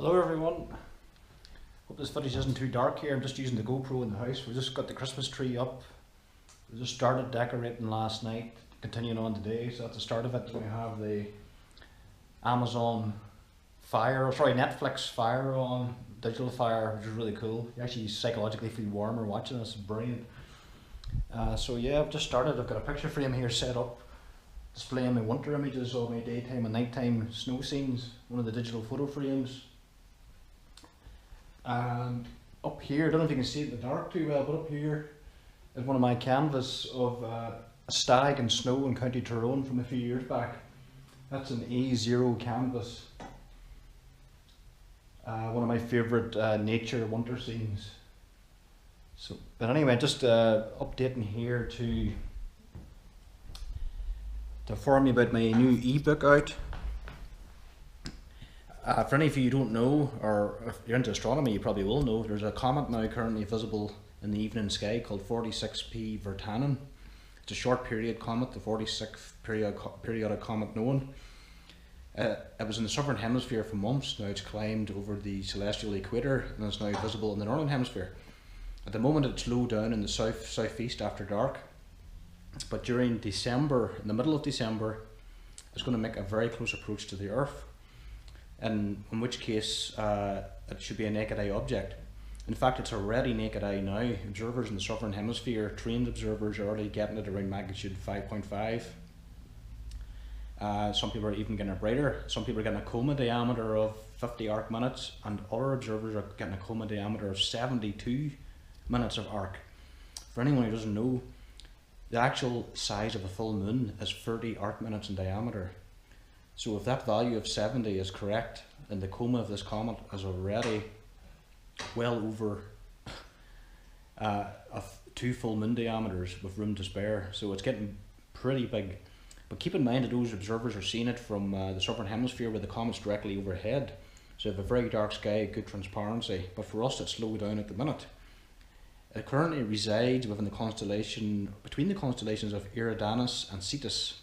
Hello everyone, hope this footage isn't too dark here. I'm just using the GoPro in the house. We just got the Christmas tree up. We just started decorating last night, continuing on today. So at the start of it we have the Netflix Fire on, digital fire, which is really cool. You actually psychologically feel warmer watching this, it's brilliant. So yeah, I've just started. I've got a picture frame here set up, displaying my winter images of my daytime and nighttime snow scenes, one of the digital photo frames. And up here, I don't know if you can see it in the dark too well, but up here is one of my canvas of a stag in snow in County Tyrone from a few years back. That's an A0 canvas. One of my favourite nature winter scenes. So, but anyway, just updating here to inform you about my new ebook out. For any of you who don't know, or if you're into astronomy, you probably will know, there's a comet now currently visible in the evening sky called 46P Wirtanen. It's a short period comet, the 46th periodic comet known. It was in the southern hemisphere for months. Now it's climbed over the celestial equator and is now visible in the northern hemisphere. At the moment it's low down in the southeast after dark, but during December, in the middle of December, it's going to make a very close approach to the Earth. In which case it should be a naked eye object. In fact, it's already naked eye now. Observers in the southern hemisphere, trained observers, are already getting it around magnitude 5.5. Some people are even getting it brighter. Some people are getting a coma diameter of 50 arc minutes, and other observers are getting a coma diameter of 72 minutes of arc. For anyone who doesn't know, the actual size of a full moon is 30 arc minutes in diameter. So if that value of 70 is correct, then the coma of this comet is already well over of 2 full moon diameters with room to spare. So it's getting pretty big. But keep in mind that those observers are seeing it from the southern hemisphere where the comet's directly overhead. So you have a very dark sky, good transparency. But for us it's low down at the minute. It currently resides within the constellation, between the constellations of Wirtanen and Cetus,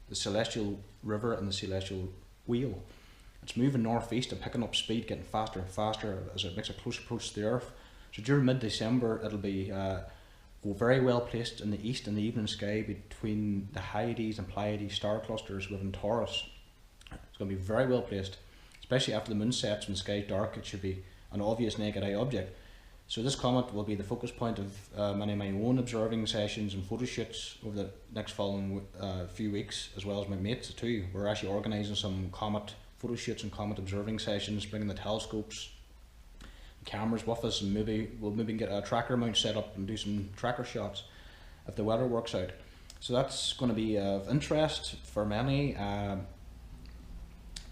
the celestial river and the celestial wheel. It's moving northeast and picking up speed, getting faster and faster as it makes a close approach to the Earth. So during mid-December it'll be very well placed in the east in the evening sky between the Hyades and Pleiades star clusters within Taurus. It's going to be very well placed, especially after the moon sets when the sky is dark. It should be an obvious naked eye object. So this comet will be the focus point of many of my own observing sessions and photo shoots over the next following few weeks, as well as my mates too. We're actually organising some comet photo shoots and comet observing sessions, bringing the telescopes, cameras with us, and we'll maybe get a tracker mount set up and do some tracker shots if the weather works out. So that's going to be of interest for many.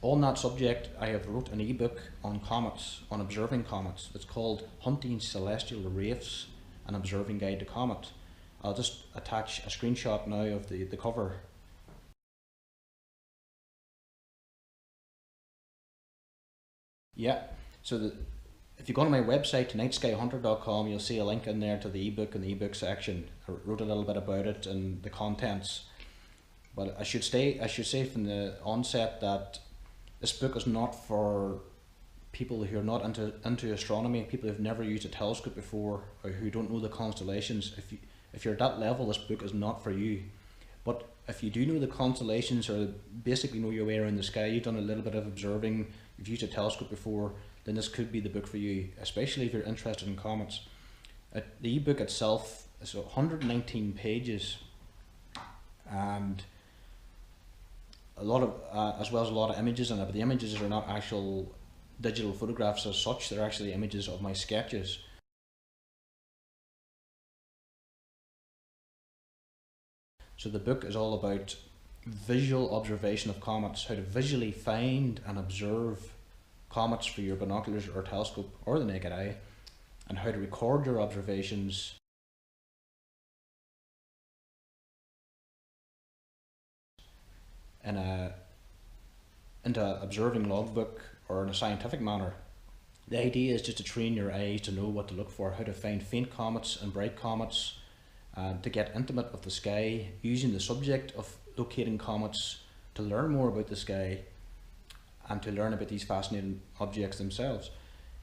On that subject, I have wrote an ebook on comets, on observing comets. It's called Hunting Celestial Wraiths, an Observing Guide to Comet. I'll just attach a screenshot now of the cover. Yeah, so if you go to my website, nightskyhunter.com, you'll see a link in there to the ebook in the ebook section. I wrote a little bit about it and the contents. But I should say from the onset that this book is not for people who are not into astronomy, people who have never used a telescope before, or who don't know the constellations. If you're at that level, this book is not for you. But if you do know the constellations, or basically know your way around the sky, you've done a little bit of observing, you've used a telescope before, then this could be the book for you, especially if you're interested in comets. The ebook itself is 119 pages, and a lot of as well as a lot of images in it, but the images are not actual digital photographs as such, they're actually images of my sketches. So the book is all about visual observation of comets, how to visually find and observe comets for your binoculars or telescope or the naked eye, and how to record your observations into an observing logbook or in a scientific manner. The idea is just to train your eyes to know what to look for, how to find faint comets and bright comets, to get intimate with the sky, using the subject of locating comets to learn more about the sky, and to learn about these fascinating objects themselves.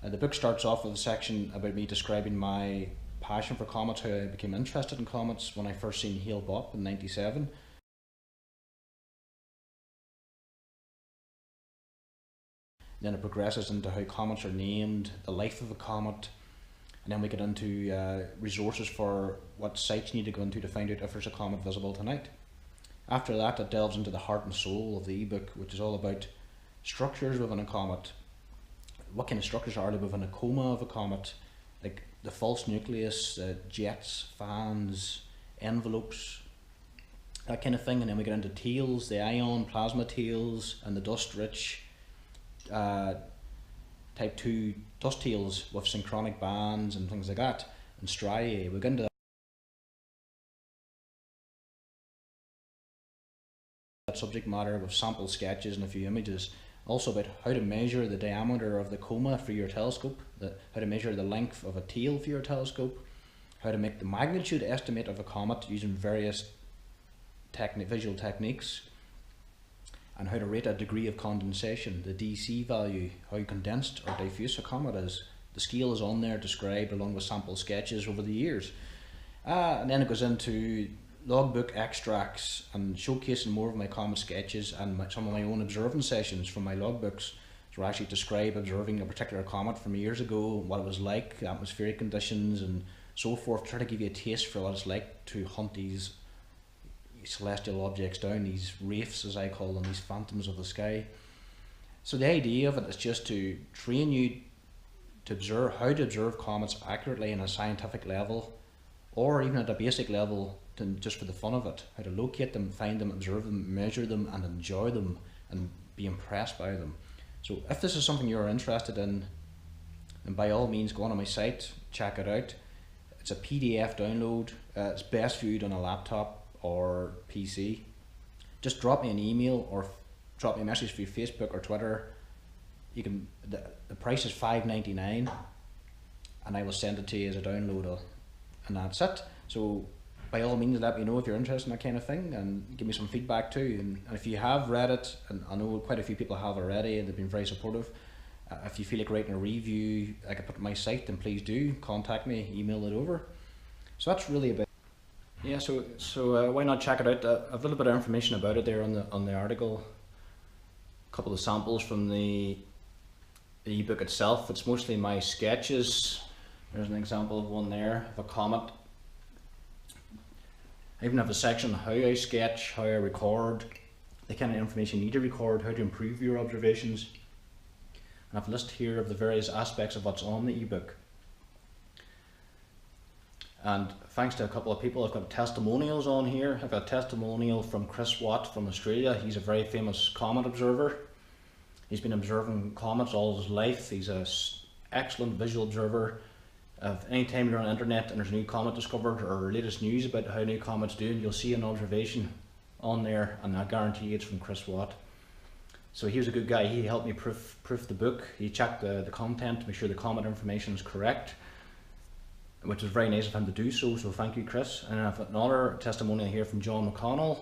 The book starts off with a section about me describing my passion for comets, how I became interested in comets when I first seen Hale-Bopp in '97. Then it progresses into how comets are named, the life of a comet, and then we get into resources for what sites you need to go into to find out if there's a comet visible tonight. After that, it delves into the heart and soul of the ebook, which is all about structures within a comet. What kind of structures are there within a coma of a comet, like the false nucleus, jets, fans, envelopes, that kind of thing. And then we get into tails, the ion plasma tails, and the dust-rich type 2 dust tails with synchronic bands and things like that, and striae. We get into that subject matter with sample sketches and a few images. Also about how to measure the diameter of the coma for your telescope, how to measure the length of a tail for your telescope, how to make the magnitude estimate of a comet using various visual techniques, and how to rate a degree of condensation, the DC value, how condensed or diffuse a comet is. The scale is on there described along with sample sketches over the years. And then it goes into logbook extracts and showcasing more of my comet sketches and some of my own observing sessions from my logbooks. So I actually describe observing a particular comet from years ago, what it was like, atmospheric conditions and so forth, try to give you a taste for what it's like to hunt these celestial objects down, these wraiths as I call them, these phantoms of the sky. So the idea of it is just to train you to observe how to observe comets accurately on a scientific level, or even at a basic level, just for the fun of it, how to locate them, find them, observe them, measure them and enjoy them and be impressed by them. So if this is something you're interested in, then by all means go on my site, check it out. It's a PDF download, it's best viewed on a laptop or PC. Just drop me an email or drop me a message through Facebook or Twitter. You can. The price is $5.99 and I will send it to you as a download, and that's it. So by all means let me know if you're interested in that kind of thing and give me some feedback too. And if you have read it, and I know quite a few people have already and they've been very supportive, if you feel like writing a review I could put on my site, then please do contact me, email it over. So that's really about. Yeah, so why not check it out? I've a little bit of information about it there on the article. A couple of samples from the ebook itself. It's mostly my sketches. There's an example of one there of a comet. I even have a section on how I sketch, how I record, the kind of information you need to record, how to improve your observations. And I've a list here of the various aspects of what's on the ebook. And thanks to a couple of people, I've got testimonials on here. I've got a testimonial from Chris Watt from Australia. He's a very famous comet observer. He's been observing comets all his life. He's an excellent visual observer. Anytime you're on the internet and there's a new comet discovered or latest news about how a new comet's doing, you'll see an observation on there, and I guarantee it's from Chris Watt. So he was a good guy. He helped me proof the book. He checked the content to make sure the comet information is correct, which was very nice of him to do so, so thank you, Chris. And I've got another testimonial here from John McConnell.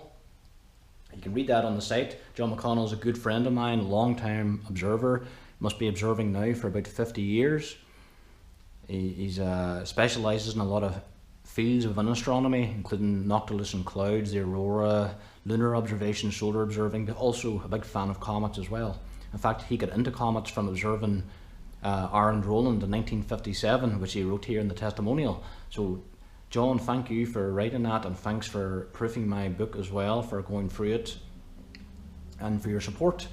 You can read that on the site. John McConnell is a good friend of mine, long-time observer, must be observing now for about 50 years. He specialises in a lot of fields within astronomy, including noctilucent and clouds, the aurora, lunar observation, solar observing, but also a big fan of comets as well. In fact, he got into comets from observing Aaron Roland in 1957, which he wrote here in the testimonial. So John, thank you for writing that, and thanks for proofing my book as well, for going through it, and for your support.